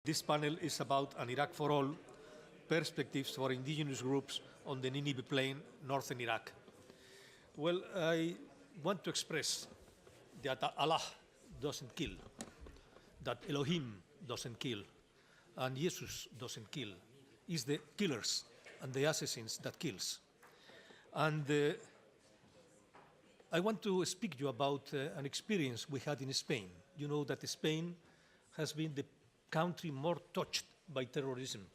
This panel is about an Iraq for all, perspectives for indigenous groups on the Nineveh Plain, northern Iraq. Well, I want to express that Allah doesn't kill, that Elohim doesn't kill, and Jesus doesn't kill. It's the killers and the assassins that kills. And I want to speak to you about an experience we had in Spain. You know that Spain has been the country more touched by terrorism.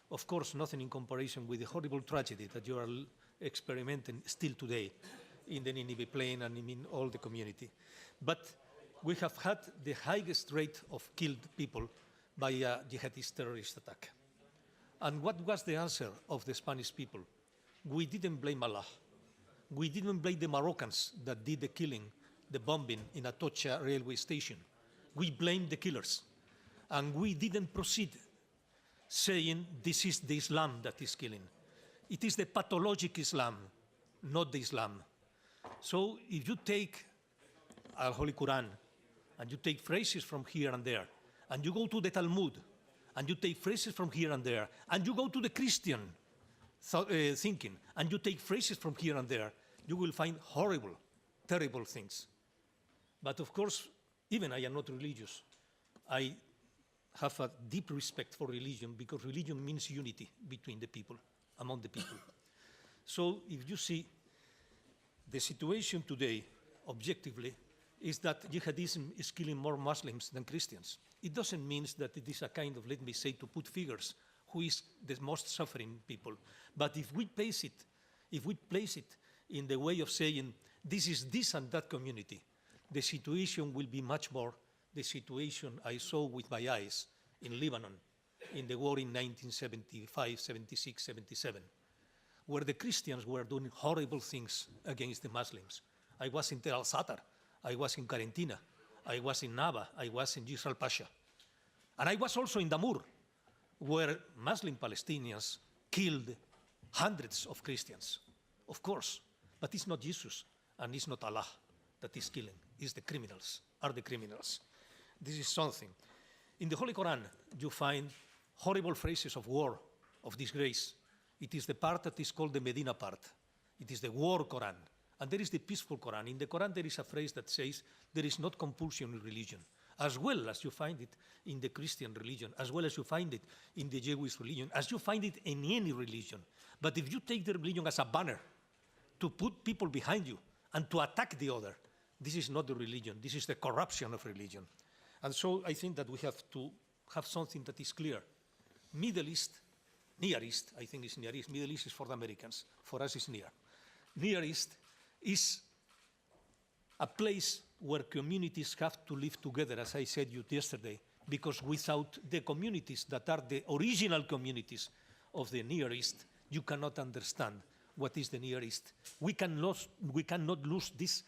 Of course, nothing in comparison with the horrible tragedy that you are experimenting still today in the Nineveh Plain and in all the community. But we have had the highest rate of killed people by a jihadist terrorist attack. And what was the answer of the Spanish people? We didn't blame Allah. We didn't blame the Moroccans that did the killing, the bombing in Atocha railway station. We blamed the killers. And we didn't proceed saying this is the Islam that is killing. It is the pathologic Islam, not the Islam. So if you take Al Holy Quran and you take phrases from here and there, and you go to the Talmud and you take phrases from here and there, and you go to the Christian thinking and you take phrases from here and there, you will find horrible, terrible things. But of course, even I am not religious. I have a deep respect for religion because religion means unity between the people, among the people. So if you see the situation today, objectively, is that jihadism is killing more Muslims than Christians. It doesn't mean that it is a kind of, let me say, to put figures, who is the most suffering people. But if we place it in the way of saying, this is this and that community, the situation will be much more the situation I saw with my eyes in Lebanon in the war in 1975, 76, 77, where the Christians were doing horrible things against the Muslims. I was in Tel al-Satar, I was in Carentina, I was in Nava, I was in Yisrael Pasha. And I was also in Damour, where Muslim Palestinians killed hundreds of Christians. Of course, but it's not Jesus and it's not Allah that is killing, it's the criminals, are the criminals. This is something. In the Holy Quran, you find horrible phrases of war, of disgrace. It is the part that is called the Medina part. It is the war Quran. And there is the peaceful Quran. In the Quran, there is a phrase that says there is not compulsion in religion, as well as you find it in the Christian religion, as well as you find it in the Jewish religion, as you find it in any religion. But if you take the religion as a banner to put people behind you and to attack the other, this is not the religion. This is the corruption of religion. And so I think that we have to have something that is clear. Middle East, Near East, I think it's Near East. Middle East is for the Americans. For us, it's near. Near East is a place where communities have to live together, as I said you yesterday, because without the communities that are the original communities of the Near East, you cannot understand what is the Near East. We cannot lose this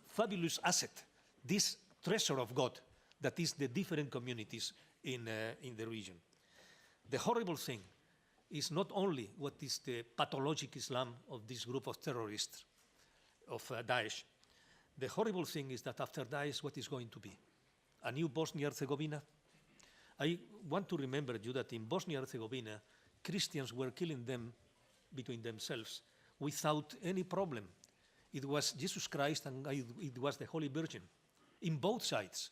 fabulous asset, this treasure of God that is the different communities in the region. The horrible thing is not only what is the pathologic Islam of this group of terrorists, of Daesh. The horrible thing is that after Daesh, what is going to be? A new Bosnia-Herzegovina? I want to remember you that in Bosnia-Herzegovina, Christians were killing them between themselves without any problem. It was Jesus Christ and it was the Holy Virgin in both sides.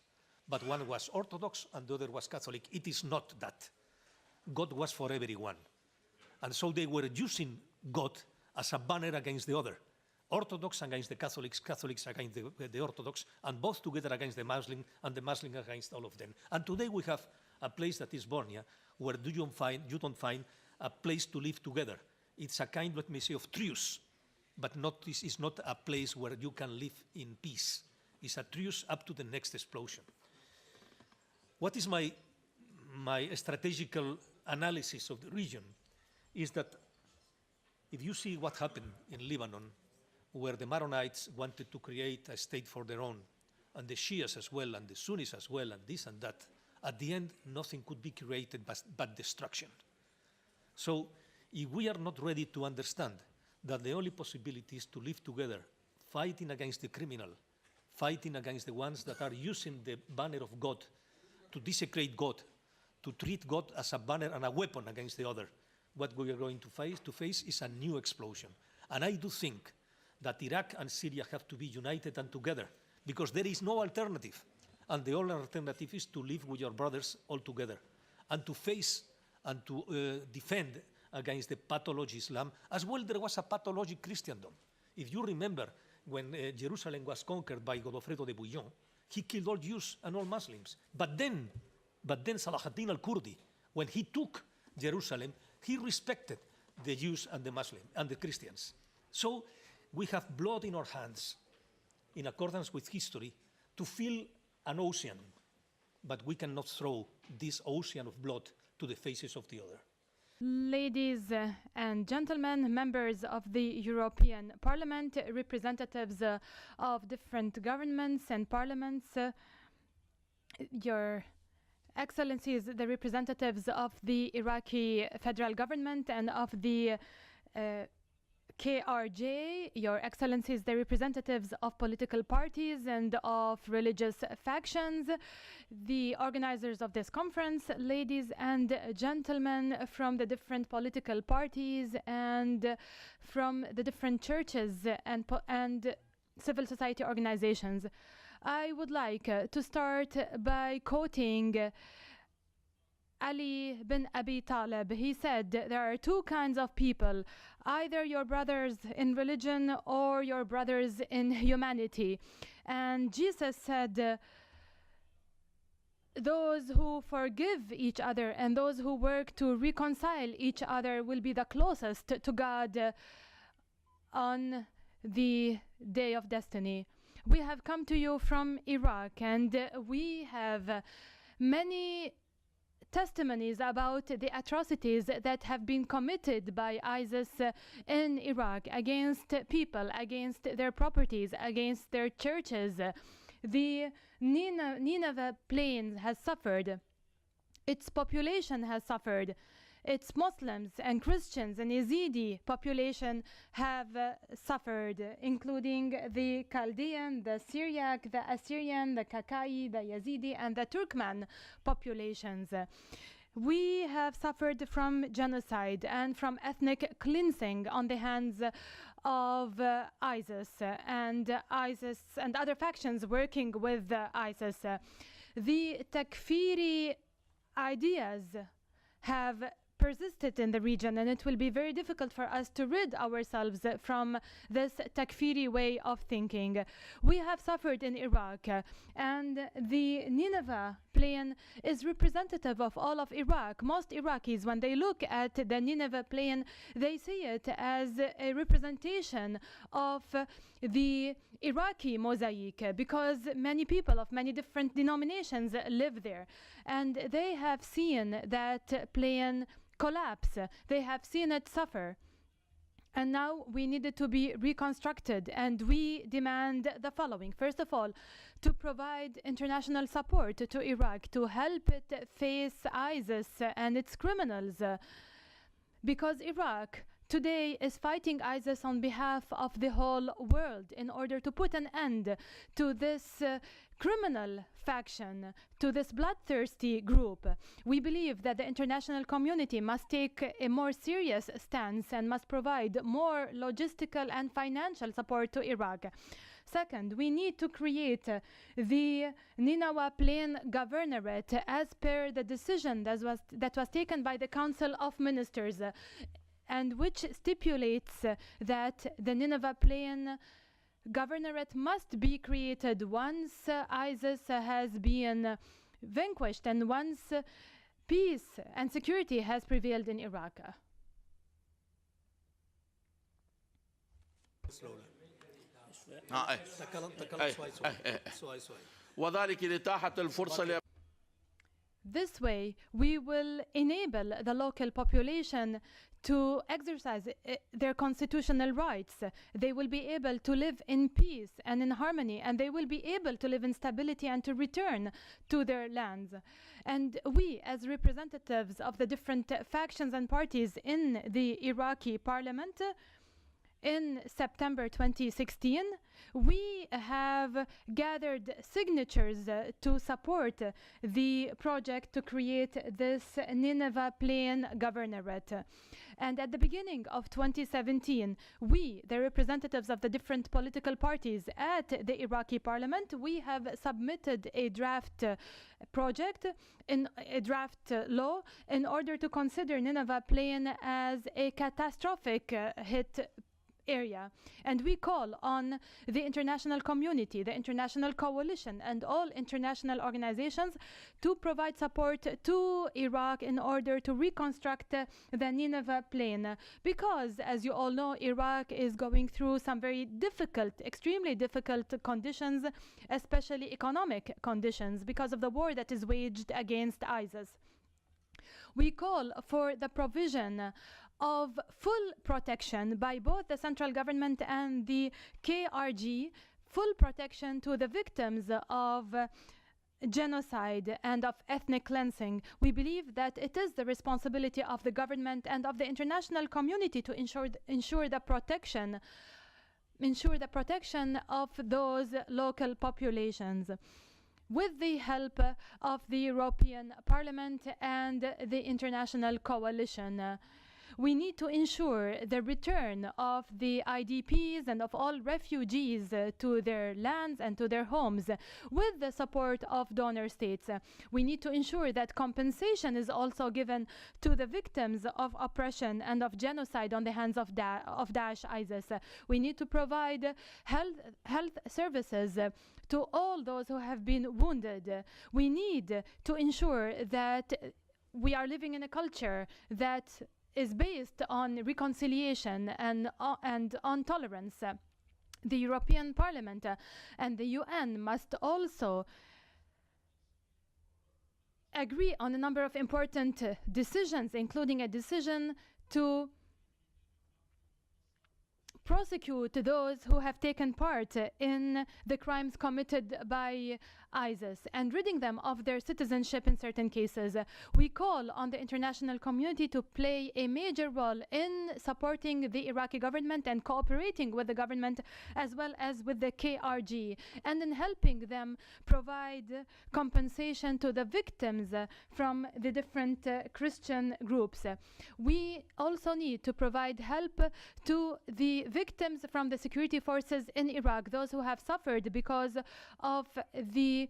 But one was Orthodox and the other was Catholic. It is not that. God was for everyone. And so they were using God as a banner against the other. Orthodox against the Catholics, Catholics against the Orthodox, and both together against the Muslim, and the Muslim against all of them. And today we have a place that is Bosnia, where you don't find a place to live together. It's a kind, let me say, of truce, but it's not a place where you can live in peace. It's a truce up to the next explosion. What is my strategical analysis of the region is that if you see what happened in Lebanon, where the Maronites wanted to create a state for their own, and the Shias as well, and the Sunnis as well, and this and that, at the end, nothing could be created but destruction. So if we are not ready to understand that the only possibility is to live together, fighting against the criminal, fighting against the ones that are using the banner of God to desecrate God, to treat God as a banner and a weapon against the other. What we are going to face is a new explosion. And I do think that Iraq and Syria have to be united and together, because there is no alternative. And the only alternative is to live with your brothers all together and to face and to defend against the pathology Islam. As well, there was a pathology Christendom. If you remember, when Jerusalem was conquered by Godofredo de Bouillon, he killed all Jews and all Muslims. But then Salah ad-Din al-Kurdi, when he took Jerusalem, he respected the Jews and the Muslims and the Christians. So we have blood in our hands, in accordance with history, to fill an ocean, but we cannot throw this ocean of blood to the faces of the other. Ladies and gentlemen, members of the European Parliament, representatives of different governments and parliaments, Your Excellencies, the representatives of the Iraqi federal government and of the KRJ, Your Excellencies, the representatives of political parties and of religious factions, the organizers of this conference, ladies and gentlemen from the different political parties and from the different churches and civil society organizations. I would like to start by quoting Ali bin Abi Talib. He said, there are two kinds of people, either your brothers in religion or your brothers in humanity. And Jesus said, those who forgive each other and those who work to reconcile each other will be the closest to God on the day of destiny. We have come to you from Iraq, and we have many testimonies about the atrocities that have been committed by ISIS in Iraq against people, against their properties, against their churches. The Nineveh Plain has suffered. Its population has suffered. Its Muslims and Christians and Yazidi population have suffered, including the Chaldean, the Syriac, the Assyrian, the Kakai, the Yazidi, and the Turkmen populations. We have suffered from genocide and from ethnic cleansing on the hands of ISIS and other factions working with ISIS. The Takfiri ideas have persisted in the region, and it will be very difficult for us to rid ourselves from this Takfiri way of thinking. We have suffered in Iraq, and the Nineveh Plain is representative of all of Iraq. Most Iraqis, when they look at the Nineveh Plain, they see it as a representation of the Iraqi mosaic, because many people of many different denominations live there, and they have seen that plain collapse. They have seen it suffer. And now we need it to be reconstructed, and we demand the following. First of all, to provide international support to Iraq to help it face ISIS and its criminals, because Iraq today is fighting ISIS on behalf of the whole world in order to put an end to this criminal faction, to this bloodthirsty group. We believe that the international community must take a more serious stance and must provide more logistical and financial support to Iraq. Second, we need to create the Nineveh Plain Governorate as per the decision that was taken by the Council of Ministers, and which stipulates that the Nineveh Plain Governorate must be created once ISIS has been vanquished and once peace and security has prevailed in Iraq. وذلك لإتاحة الفرصة. This way, we will enable the local population to exercise their constitutional rights. They will be able to live in peace and in harmony, and they will be able to live in stability and to return to their lands. And we, as representatives of the different factions and parties in the Iraqi parliament, in September 2016, we have gathered signatures to support the project to create this Nineveh Plain governorate. And at the beginning of 2017, we, the representatives of the different political parties at the Iraqi parliament, we have submitted a draft project, in a draft law, in order to consider Nineveh Plain as a catastrophic hit area. And we call on the international community, the international coalition, and all international organizations to provide support to Iraq in order to reconstruct the Nineveh Plain. Because, as you all know, Iraq is going through some very difficult, extremely difficult conditions, especially economic conditions, because of the war that is waged against ISIS. We call for the provision of full protection by both the central government and the KRG, full protection to the victims of genocide and of ethnic cleansing. We believe that it is the responsibility of the government and of the international community to ensure the protection of those local populations, with the help of the European Parliament and the international coalition. We need to ensure the return of the IDPs and of all refugees to their lands and to their homes with the support of donor states. We need to ensure that compensation is also given to the victims of oppression and of genocide on the hands of Daesh ISIS. We need to provide health services to all those who have been wounded. We need to ensure that we are living in a culture that is based on reconciliation and on tolerance. The European Parliament and the UN must also agree on a number of important decisions, including a decision to prosecute those who have taken part in the crimes committed by ISIS and ridding them of their citizenship in certain cases. We call on the international community to play a major role in supporting the Iraqi government and cooperating with the government as well as with the KRG, and in helping them provide compensation to the victims from the different Christian groups. We also need to provide help to the victims from the security forces in Iraq, those who have suffered because of the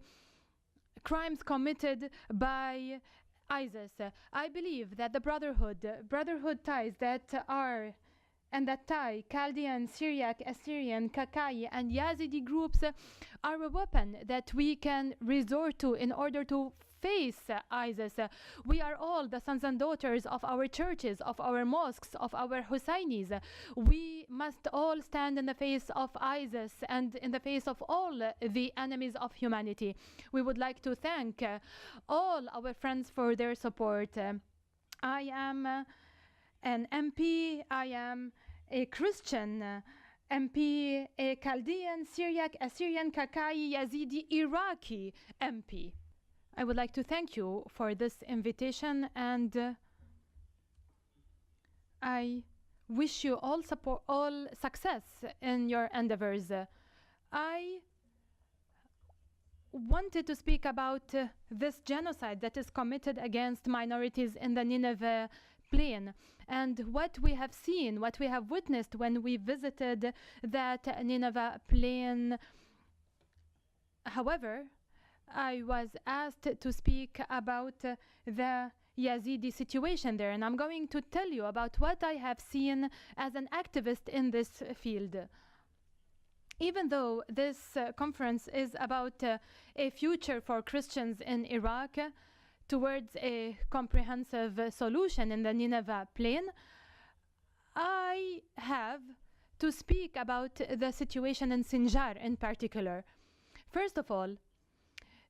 crimes committed by ISIS. I believe that the brotherhood ties that are and that tie Chaldean, Syriac, Assyrian, Kakai, and Yazidi groups are a weapon that we can resort to in order to face ISIS. We are all the sons and daughters of our churches, of our mosques, of our Hussainis. We must all stand in the face of ISIS and in the face of all the enemies of humanity. We would like to thank all our friends for their support. I am an MP, I am a Christian MP, a Chaldean, Syriac, Assyrian, Kakai, Yazidi, Iraqi MP. I would like to thank you for this invitation, and I wish you all support, all success in your endeavors. I wanted to speak about this genocide that is committed against minorities in the Nineveh Plain and what we have seen, what we have witnessed when we visited that Nineveh Plain. However, I was asked to speak about the Yazidi situation there, and I'm going to tell you about what I have seen as an activist in this field. Even though this conference is about a future for Christians in Iraq towards a comprehensive solution in the Nineveh Plain, I have to speak about the situation in Sinjar in particular. First of all,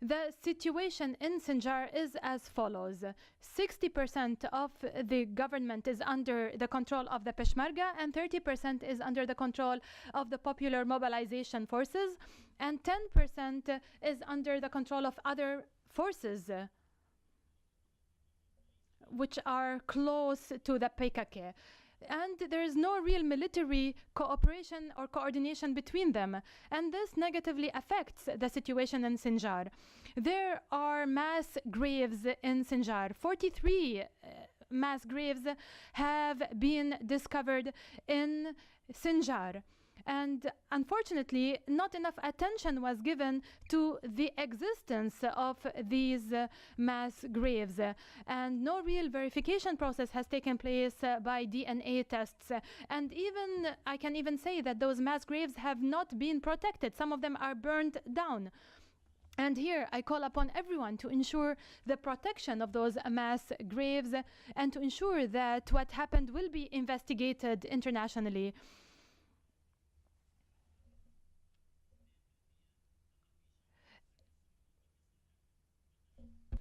the situation in Sinjar is as follows. 60% of the government is under the control of the Peshmerga, and 30% is under the control of the Popular Mobilization Forces, and 10% is under the control of other forces which are close to the PKK. and there is no real military cooperation or coordination between them. And this negatively affects the situation in Sinjar. There are mass graves in Sinjar. 43 mass graves have been discovered in Sinjar. And unfortunately, not enough attention was given to the existence of these mass graves. And no real verification process has taken place by DNA tests. And even, I can even say that those mass graves have not been protected. Some of them are burned down. And here I call upon everyone to ensure the protection of those mass graves and to ensure that what happened will be investigated internationally.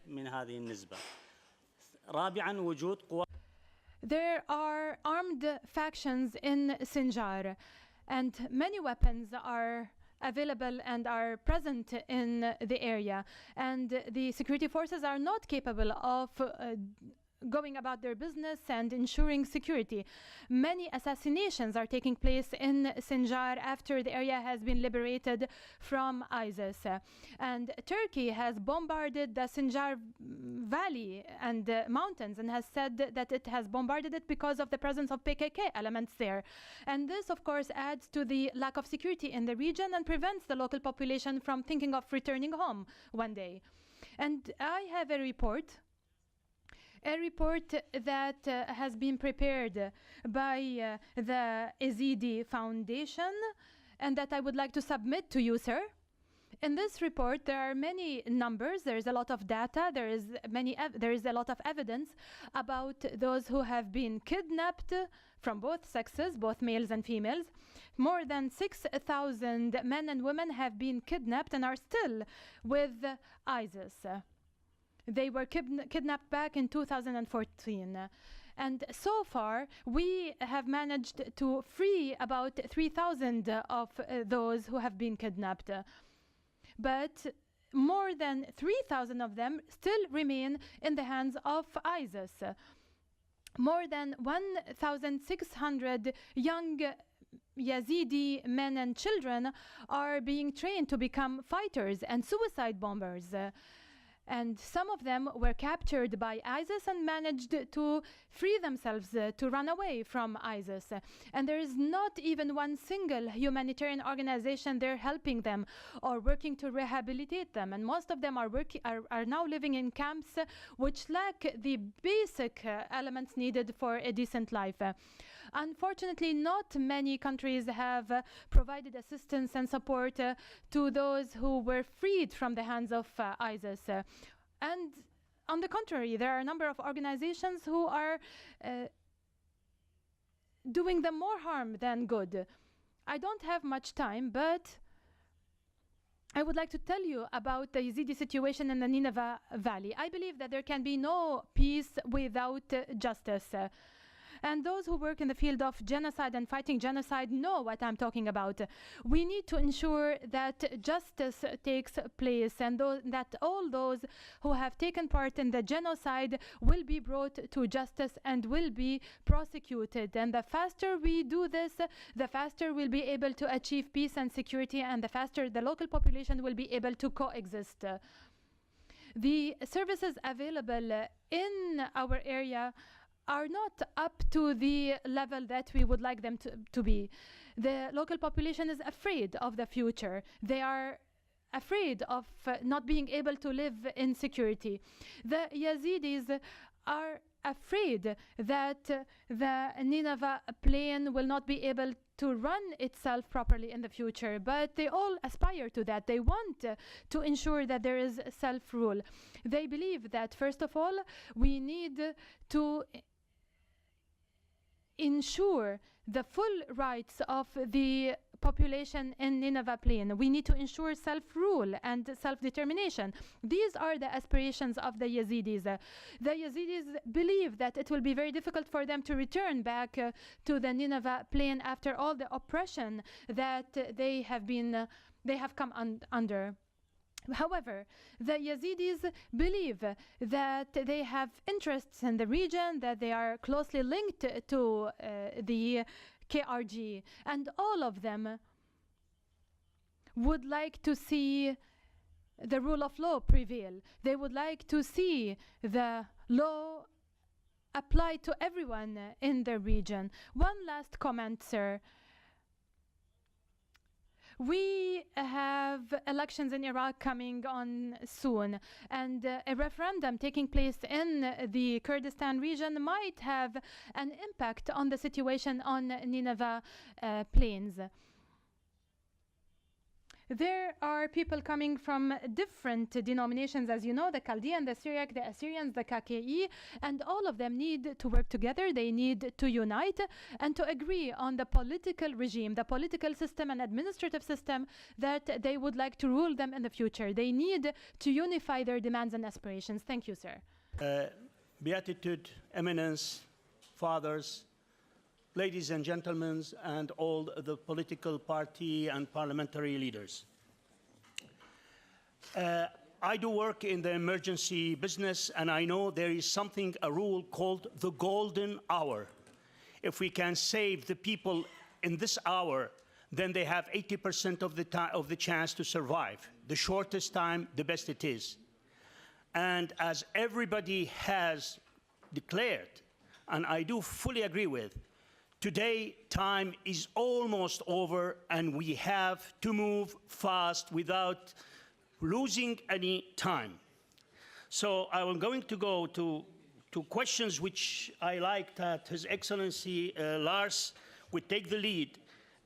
من هذه النسبة. رابعاً وجود قوى. There are armed factions in Sinjar, and many weapons are available and are present in the area, and the security forces are not capable of going about their business and ensuring security. Many assassinations are taking place in Sinjar after the area has been liberated from ISIS. And Turkey has bombarded the Sinjar valley and mountains and has said that it has bombarded it because of the presence of PKK elements there. And this, of course, adds to the lack of security in the region and prevents the local population from thinking of returning home one day. And I have a report that has been prepared by the Ezidi Foundation and that I would like to submit to you, sir. In this report, there are many numbers, there is a lot of data, there is a lot of evidence about those who have been kidnapped from both sexes, both males and females. More than 6,000 men and women have been kidnapped and are still with ISIS. They were kidnapped back in 2014. And so far, we have managed to free about 3,000 of those who have been kidnapped. But more than 3,000 of them still remain in the hands of ISIS. More than 1,600 young Yazidi men and children are being trained to become fighters and suicide bombers. And some of them were captured by ISIS and managed to free themselves to run away from ISIS. And there is not even one single humanitarian organization there helping them or working to rehabilitate them. And most of them are now living in camps which lack the basic elements needed for a decent life. Unfortunately, not many countries have provided assistance and support to those who were freed from the hands of ISIS. And on the contrary, there are a number of organizations who are doing them more harm than good. I don't have much time, but I would like to tell you about the Yazidi situation in the Nineveh Valley. I believe that there can be no peace without justice. And those who work in the field of genocide and fighting genocide know what I'm talking about. We need to ensure that justice takes place and that all those who have taken part in the genocide will be brought to justice and will be prosecuted. And the faster we do this, the faster we'll be able to achieve peace and security, and the faster the local population will be able to coexist. The services available in our area are not up to the level that we would like them to be. The local population is afraid of the future. They are afraid of not being able to live in security. The Yazidis are afraid that the Nineveh Plain will not be able to run itself properly in the future, but they all aspire to that. They want to ensure that there is self-rule. They believe that, first of all, we need to ensure the full rights of the population in Nineveh Plain. We need to ensure self-rule and self-determination. These are the aspirations of the Yazidis. The Yazidis believe that it will be very difficult for them to return back to the Nineveh Plain after all the oppression that they have come under. However, the Yazidis believe that they have interests in the region, that they are closely linked to the KRG, and all of them would like to see the rule of law prevail. They would like to see the law applied to everyone in the region. One last comment, sir. We have elections in Iraq coming on soon, and a referendum taking place in the Kurdistan region might have an impact on the situation on Nineveh Plains. There are people coming from different denominations, as you know, the Chaldean, the Syriac, the Assyrians, the KKE, and all of them need to work together. They need to unite and to agree on the political regime, the political system and administrative system that they would like to rule them in the future. They need to unify their demands and aspirations. Thank you, sir. Beatitude, Eminence, Fathers, ladies and gentlemen, and all the political party and parliamentary leaders. I do work in the emergency business, and I know there is something, a rule called the golden hour. If we can save the people in this hour, then they have 80% of the chance to survive. The shortest time, the best it is. And as everybody has declared, and I do fully agree with, today, time is almost over, and we have to move fast without losing any time. So I'm going to go to questions which I like that His Excellency Lars would take the lead.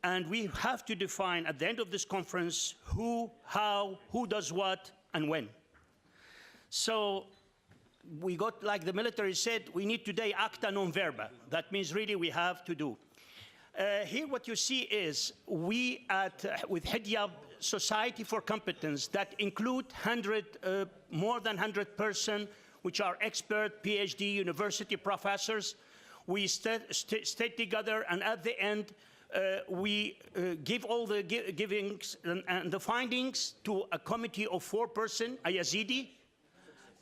And we have to define at the end of this conference who, how, who does what, and when. So we got, like the military said, we need today acta non verba. That means really we have to do. Here what you see is we with Hidyab Society for Competence that include more than 100 persons which are expert PhD university professors. We stay together, and at the end we give all the givings and the findings to a committee of 4 persons, a Yazidi,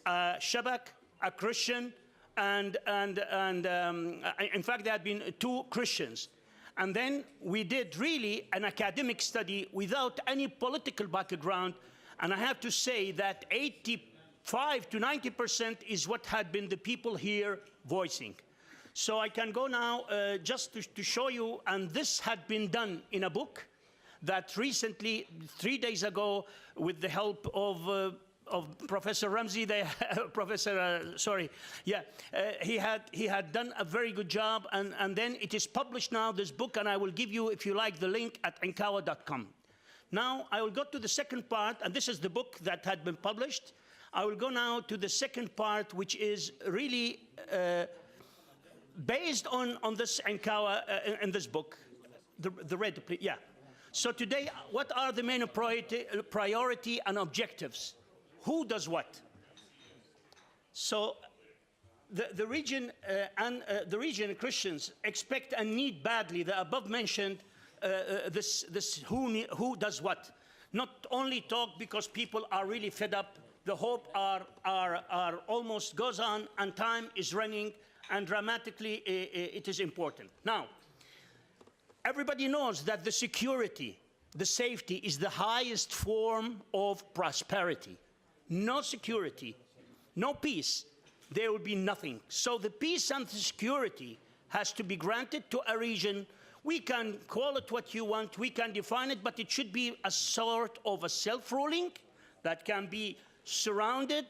a Shabak, a Christian, and in fact there had been 2 Christians. And then we did really an academic study without any political background, and I have to say that 85 to 90% is what had been the people here voicing. So I can go now just to show you, and this had been done in a book that recently, 3 days ago, with the help of Professor Ramsey, he had done a very good job, and then it is published now, this book, and I will give you, if you like, the link at enkawa.com. Now, I will go to the second part, and this is the book that had been published. I will go now to the second part, which is really based on this Enkawa, in this book, the red, yeah. So today, what are the main priority and objectives? Who does what? So the region and the region Christians expect and need badly the above mentioned this who does what. Not only talk because people are really fed up. The hope are almost goes on, and time is running, and dramatically it is important. Now, everybody knows that the security, the safety is the highest form of prosperity. No security, no peace, there will be nothing. So the peace and the security has to be granted to a region. We can call it what you want, we can define it, but it should be a sort of a self-ruling that can be surrounded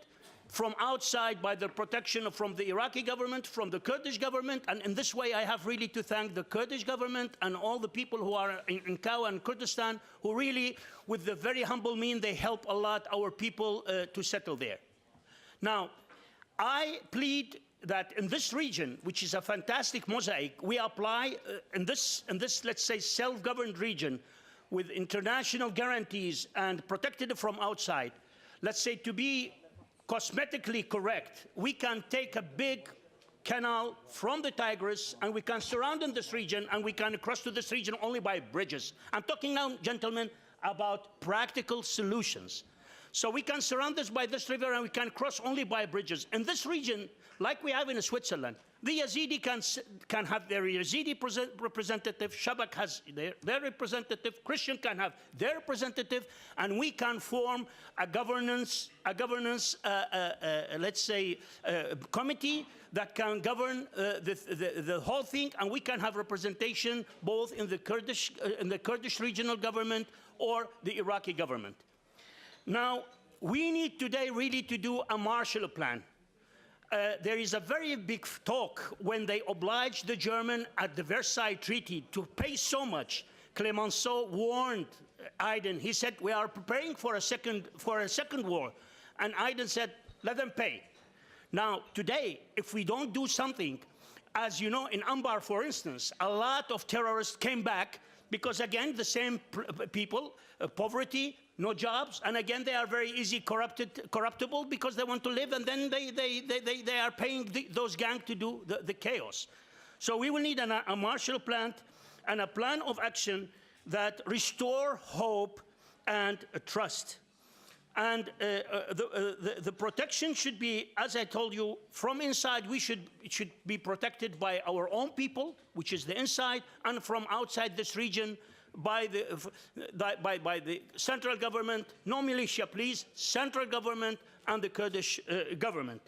from outside by the protection from the Iraqi government, from the Kurdish government, and in this way I have really to thank the Kurdish government and all the people who are in Kawa and Kurdistan who really, with the very humble means, they help a lot our people to settle there. Now, I plead that in this region, which is a fantastic mosaic, we apply in this, let's say, self-governed region with international guarantees and protected from outside, let's say to be cosmetically correct, we can take a big canal from the Tigris and we can surround in this region and we can cross to this region only by bridges. I'm talking now, gentlemen, about practical solutions. So we can surround us by this river and we can cross only by bridges. In this region, like we have in Switzerland, the Yazidi can have their Yazidi representative, Shabak has their representative, Christian can have their representative, and we can form a governance let's say, committee that can govern the whole thing, and we can have representation both in the Kurdish regional government or the Iraqi government. Now, we need today really to do a Marshall Plan. There is a very big talk when they obliged the German at the Versailles Treaty to pay so much. Clemenceau warned Aydin. He said, we are preparing for a second war. And Aydin said, let them pay. Now, today, if we don't do something, as you know, in Anbar, for instance, a lot of terrorists came back because, again, the same people, poverty, no jobs, and again, they are very easy corruptible because they want to live, and then they are paying those gangs to do the chaos. So we will need a Marshall Plan and a plan of action that restore hope and trust. And the protection should be, as I told you, from inside. It should be protected by our own people, which is the inside, and from outside this region by the central government, no militia, please, central government and the Kurdish government.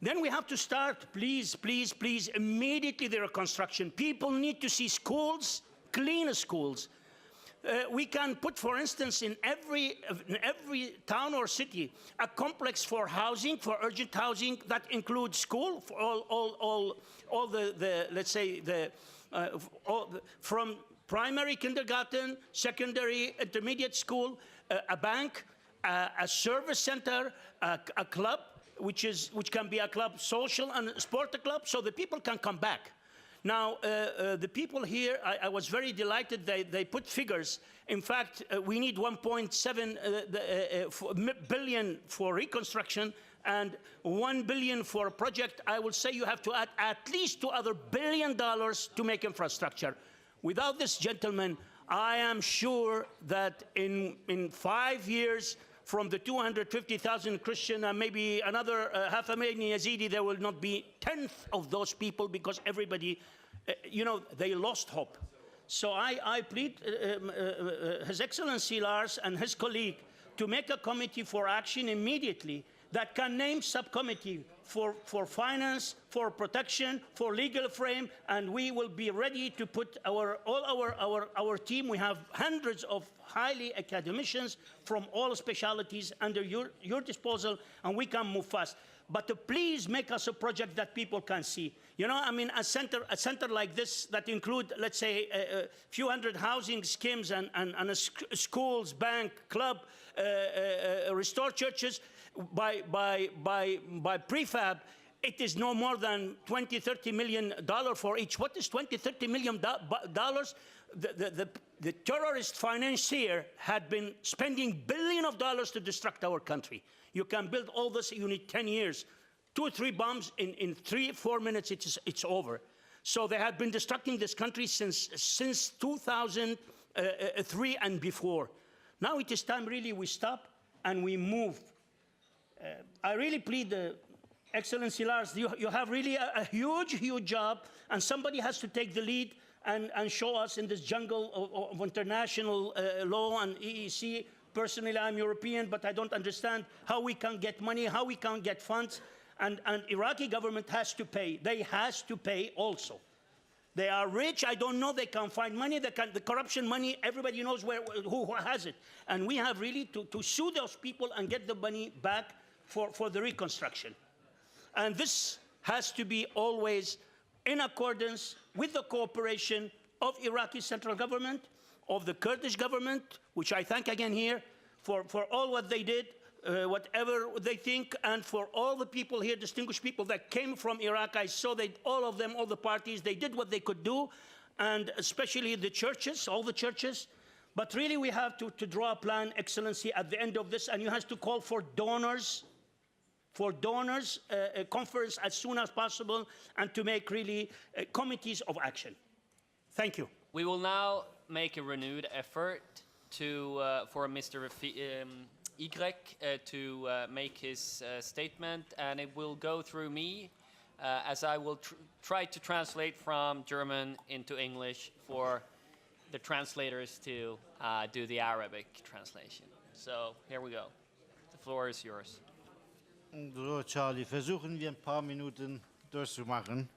Then we have to start, please, please, please, immediately the reconstruction. People need to see schools, clean schools. We can put, for instance, in every town or city, a complex for housing, for urgent housing that includes school for all the let's say from primary kindergarten, secondary, intermediate school, a bank, a service center, a club, which can be a club, social and sport club, so the people can come back. Now, the people here, I was very delighted. They put figures. In fact, we need 1.7 billion for reconstruction and $1 billion for a project. I will say you have to add at least $2 billion to make infrastructure. Without this, gentlemen, I am sure that in 5 years, from the 250,000 Christian and maybe another 500,000 Yazidi, there will not be 1/10 of those people because everybody, they lost hope. So I plead His Excellency Lars and his colleague to make a committee for action immediately that can name subcommittee for finance, for protection, for legal frame, and we will be ready to put all our team. We have hundreds of highly academicians from all specialities under your disposal, and we can move fast. But please make us a project that people can see. I mean, a center like this that include, let's say, a few hundred housing schemes and schools, bank, club, restore churches by prefab. It is no more than $20–30 million for each. What is $20–30 million? The terrorist financier had been spending billions of dollars to destruct our country. You can build all this, you need 10 years. 2 or 3 bombs in 3–4 minutes, it's over. So they have been destructing this country since 2003 and before. Now it is time really we stop and we move. I really plead, Excellency Lars, you have really a huge job, and somebody has to take the lead and show us in this jungle of international law and EEC. Personally, I'm European, but I don't understand how we can get money, how we can get funds, and Iraqi government has to pay. They has to pay also. They are rich. I don't know. They can find money. The corruption money, everybody knows who has it. And we have really to sue those people and get the money back for the reconstruction. And this has to be always in accordance with the cooperation of Iraqi central government, of the Kurdish government, which I thank again here for all what they did, whatever they think, and for all the people here, distinguished people that came from Iraq. I saw that all of them, all the parties, they did what they could do, and especially the churches, all the churches. But really we have to draw a plan, Excellency, at the end of this, and you have to call for donors, a conference as soon as possible, and to make really committees of action. Thank you. We will now make a renewed effort for Mr. Y to make his statement, and it will go through me as I will try to translate from German into English for the translators to do the Arabic translation. So here we go. The floor is yours. So, Charlie, versuchen wir ein paar Minuten durchzumachen.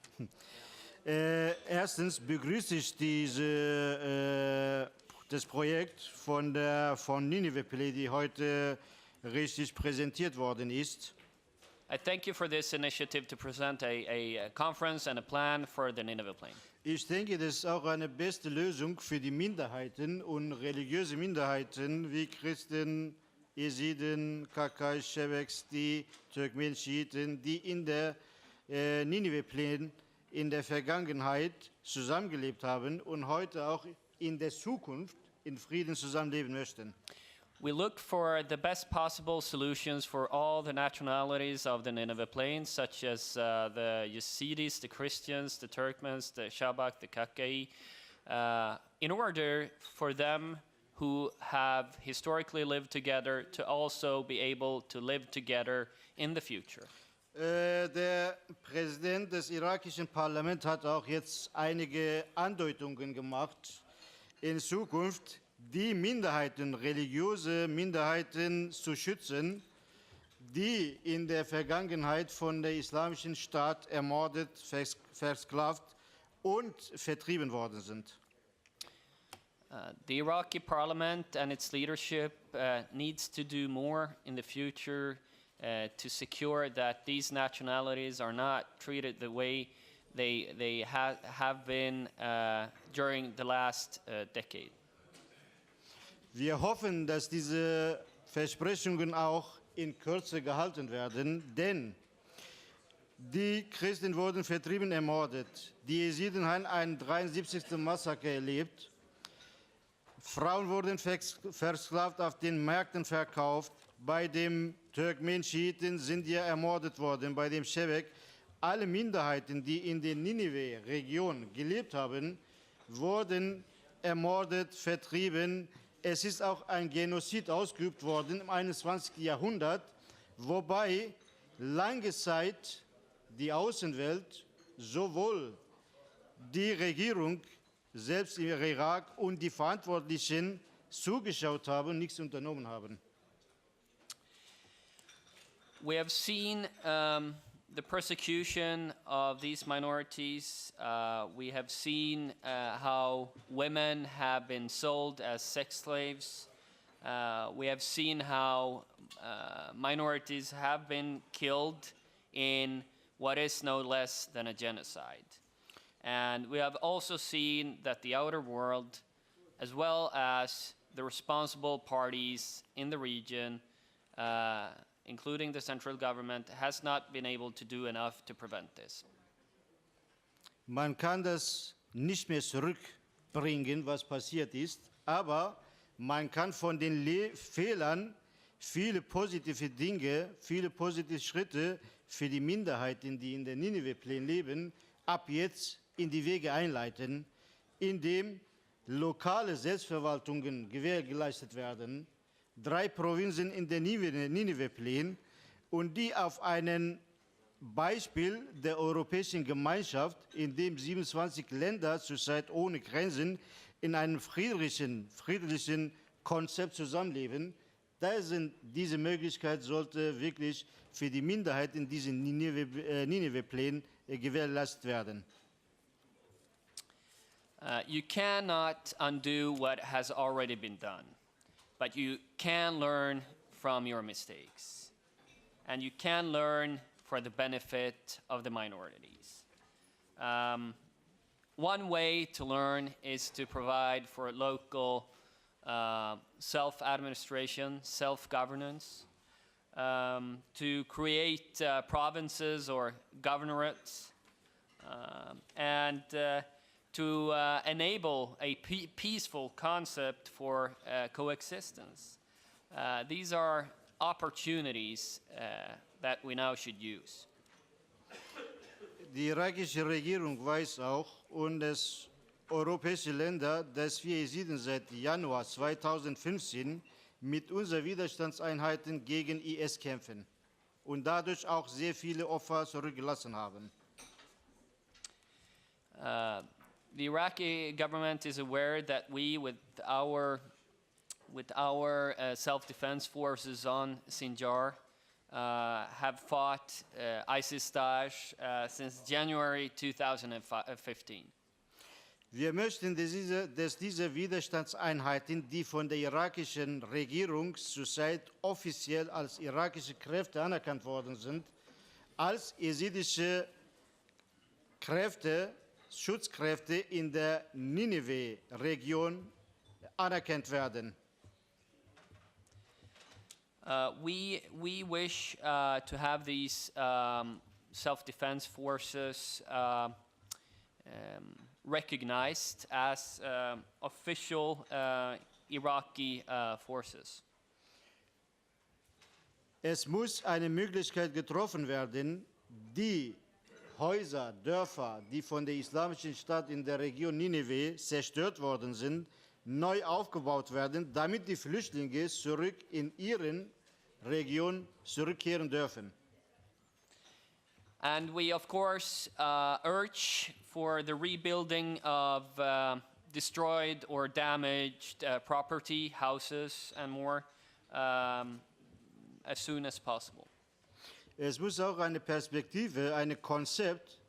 Erstens begrüße ich das Projekt von Nineveh Plain, die heute richtig präsentiert worden ist. I thank you for this initiative to present a conference and a plan for the Nineveh Plain. Ich denke, das ist auch eine beste Lösung für die Minderheiten und religiöse Minderheiten wie Christen, Jesiden, Kakai, Shebeks, die Turkmen, Schiiten, die in der Nineveh Plain in der Vergangenheit zusammengelebt haben und heute auch in der Zukunft in Frieden zusammenleben möchten. We look for the best possible solutions for all the nationalities of the Nineveh Plain, such as the Yazidis, the Christians, the Turkmens, the Shabak, the Kakai, in order for them who have historically lived together to also be able to live together in the future. Der Präsident des irakischen Parlaments hat auch jetzt einige Andeutungen gemacht, in Zukunft die Minderheiten, religiöse Minderheiten zu schützen, die in der Vergangenheit von der islamischen Staat ermordet, versklavt und vertrieben worden sind. The Iraqi parliament and its leadership needs to do more in the future to secure that these nationalities are not treated the way they have been during the last decade. Wir hoffen, dass diese Versprechungen auch in Kürze gehalten werden, denn die Christen wurden vertrieben, ermordet. Die Jesiden haben ein 73. Massaker erlebt. Frauen wurden versklavt, auf den Märkten verkauft. Bei dem Turkmen-Schiiten sind ja ermordet worden, bei dem Shebek. Alle Minderheiten, die in der Nineveh-Region gelebt haben, wurden ermordet, vertrieben. Es ist auch ein Genozid ausgeübt worden im 21. Jahrhundert, wobei lange Zeit die Außenwelt, sowohl die Regierung selbst im Irak und die Verantwortlichen zugeschaut haben und nichts unternommen haben. We have seen the persecution of these minorities. We have seen how women have been sold as sex slaves. We have seen how minorities have been killed in what is no less than a genocide. And we have also seen that the outer world, as well as the responsible parties in the region, including the central government, has not been able to do enough to prevent this. Man kann das nicht mehr zurückbringen, was passiert ist, aber man kann von den Fehlern viele positive Dinge, viele positive Schritte für die Minderheiten, die in der Nineveh Plain leben, ab jetzt in die Wege einleiten, indem lokale Selbstverwaltungen gewährleistet werden, 3 Provinzen in der Nineveh Plain und die auf einem Beispiel der europäischen Gemeinschaft, in dem 27 Länder zurzeit ohne Grenzen in einem friedlichen Konzept zusammenleben. Diese Möglichkeit sollte wirklich für die Minderheit in diesem Nineveh Plain gewährleistet werden. You cannot undo what has already been done. But you can learn from your mistakes. And you can learn for the benefit of the minorities. One way to learn is to provide for local self-administration, self-governance, to create provinces or governorates, and to enable a peaceful concept for coexistence. These are opportunities that we now should use. Die irakische Regierung weiß auch und europäische Länder, dass wir Jesiden seit Januar 2015 mit unseren Widerstandseinheiten gegen IS kämpfen und dadurch auch sehr viele Opfer zurückgelassen haben. The Iraqi government is aware that we, with our self-defense forces on Sinjar, have fought ISIS-Daesh since January 2015. Wir möchten, dass diese Widerstandseinheiten, die von der irakischen Regierung zurzeit offiziell als irakische Kräfte anerkannt worden sind, als jesidische Kräfte, Schutzkräfte in der Nineveh-Region anerkannt werden. We wish to have these self-defense forces recognized as official Iraqi forces. Es muss eine Möglichkeit getroffen werden, die Häuser, Dörfer, die von der islamischen Stadt in der Region Nineveh zerstört worden sind, neu aufgebaut werden, damit die Flüchtlinge zurück in ihren Region zurückkehren dürfen. And we, of course, urge for the rebuilding of destroyed or damaged property, houses, and more as soon as possible. Es muss auch eine Perspektive, ein Konzept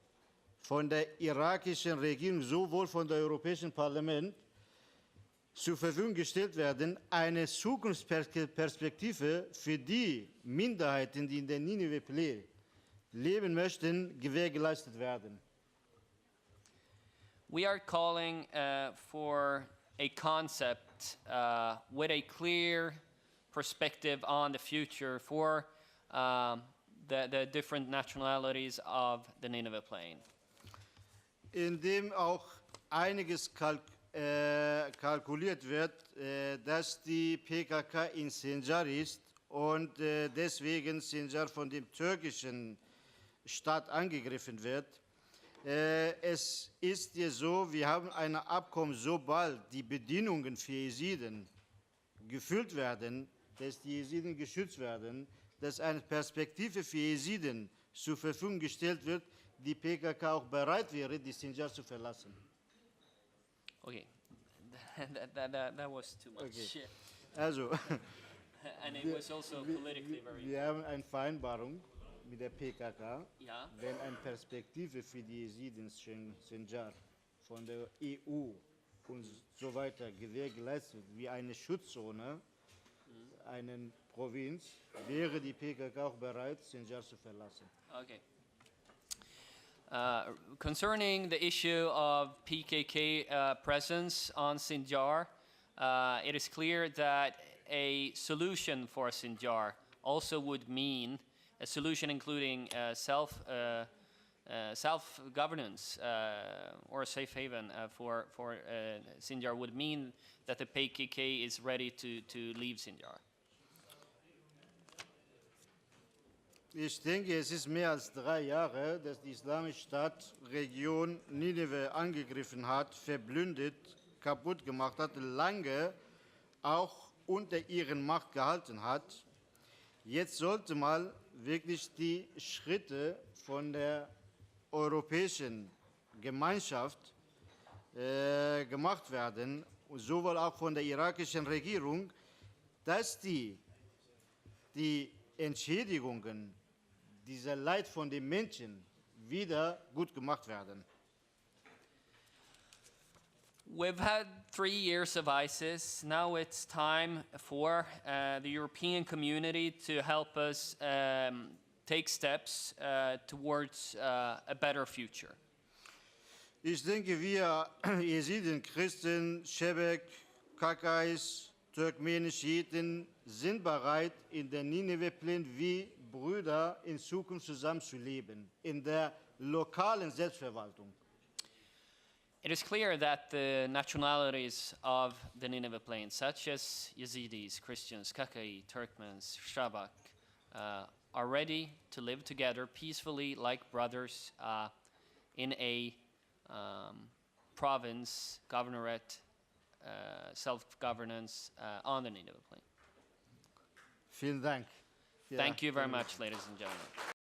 von der irakischen Regierung, sowohl von der Europäischen Parlament, zur Verfügung gestellt werden, eine Zukunftsperspektive für die Minderheiten, die in der Nineveh Plain leben möchten, gewährleistet werden. We are calling for a concept with a clear perspective on the future for the different nationalities of the Nineveh Plain. In dem auch einiges kalkuliert wird, dass die PKK in Sinjar ist und deswegen Sinjar von dem türkischen Staat angegriffen wird. Es ist ja so, wir haben ein Abkommen, sobald die Bedingungen für Jesiden gefüllt werden, dass die Jesiden geschützt werden, dass eine Perspektive für Jesiden zur Verfügung gestellt wird, die PKK auch bereit wäre, die Sinjar zu verlassen. Okay, that was too much. Okay. Also, And it was also politically very. wir haben eine Vereinbarung mit der PKK, Ja. wenn eine Perspektive für die Jesiden in Sinjar von der EU und so weiter gewährleistet wird, wie eine Schutzzone, eine Provinz, wäre die PKK auch bereit, Sinjar zu verlassen. Okay. Concerning the issue of PKK presence on Sinjar, it is clear that a solution for Sinjar also would mean a solution including self-governance or a safe haven for Sinjar would mean that the PKK is ready to leave Sinjar. Ich denke, es ist mehr als 3 Jahre, dass die Islamische Staat Region Nineveh angegriffen hat, verblündet, kaputt gemacht hat, lange auch unter ihren Macht gehalten hat. Jetzt sollte mal wirklich die Schritte von der europäischen Gemeinschaft gemacht werden, sowohl auch von der irakischen Regierung, dass die Entschädigungen, dieser Leid von den Menschen wieder gut gemacht werden. We've had 3 years of ISIS. Now it's time for the European community to help us take steps towards a better future. Ich denke, wir Jesiden, Christen, Schebek, Kakais, Turkmenen, Schiiten sind bereit, in der Nineveh Plain wie Brüder in Zukunft zusammenzuleben, in der lokalen Selbstverwaltung. It is clear that the nationalities of the Nineveh Plain, such as Yazidis, Christians, Kakai, Turkmens, Shabak, are ready to live together peacefully like brothers in a province, governorate, self-governance on the Nineveh Plain. Vielen Dank. Ja, Thank you very much, ladies and gentlemen.